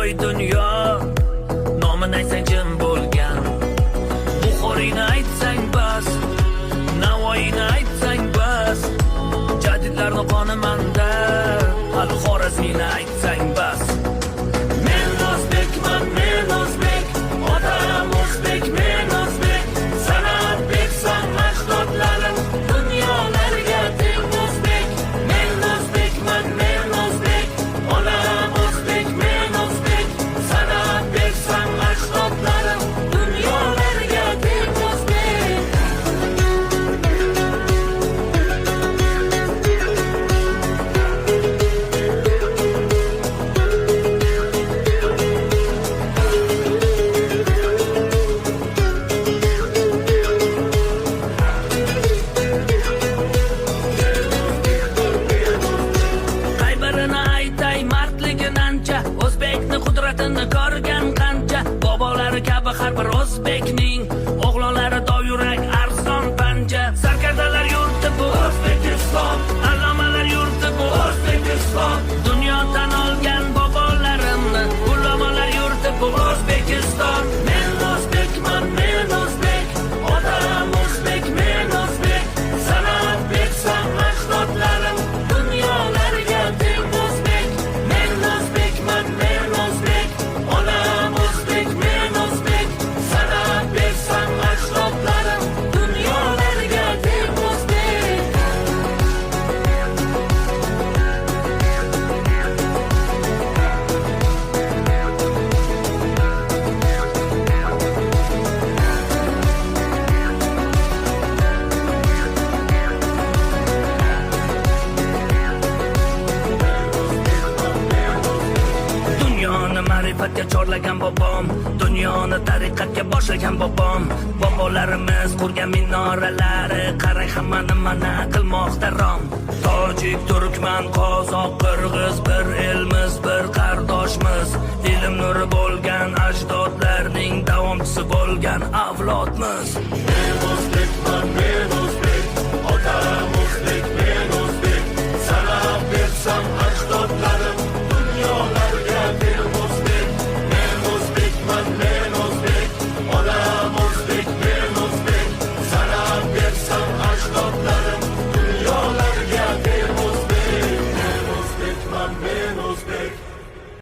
voy dunyo, nomin aytsang jim bo'lgan. Buxoriyni aytsang bas, Navoiyni aytsang bas, jadidlarni qoni manda, hali Xorazmiyni aytsang bas. Men o'zbekman, men o'zbek, otam o'zbek, men o'zbek, san'at bersan ajdodlarim, dunyolarga teng o'zbek. Men o'zbekman, men o'zbek, onam o'zbek, men o'zbek, san'at bersan ajdodlarim, dunyolarga teng o'zbek. Qaybirini aytay mardligini ancha, o'zbekni qudratini ko'rgan qancha. Bobolari kabi har bir o'zbekning o'g'lonlari dovyurak arzon panja. Sarkardalar yurti bu O'zbekiston, allomalar yurti bu O'zbekiston, dunyo tan olgan bobolarimni ulamolar yurti bu O'zbekiston. Men o'zbekman, men o'zbek, otam o'zbek, men o'zbek, san'at bersan ajdodlarim, dunyolarga teng o'zbek. Men o'zbekman, men o'zbek, onam o'zbek, men o'zbek, san'at bersan ajdodlarim, dunyolarga teng o'zbek. Dunyoni ma'rifatga chorlagan bobom, dunyoni tariqatga boshlagan bobom. Bobolarimiz qurgan minoralari, qarang hammani mana qilmoqda rom. Tojik, turkman, qozoq, qirg'iz, bir elmiz, bir qardoshmiz. Ilm nuri bo'lgan ajdodlarning davomchisi bo'lgan avlodmiz.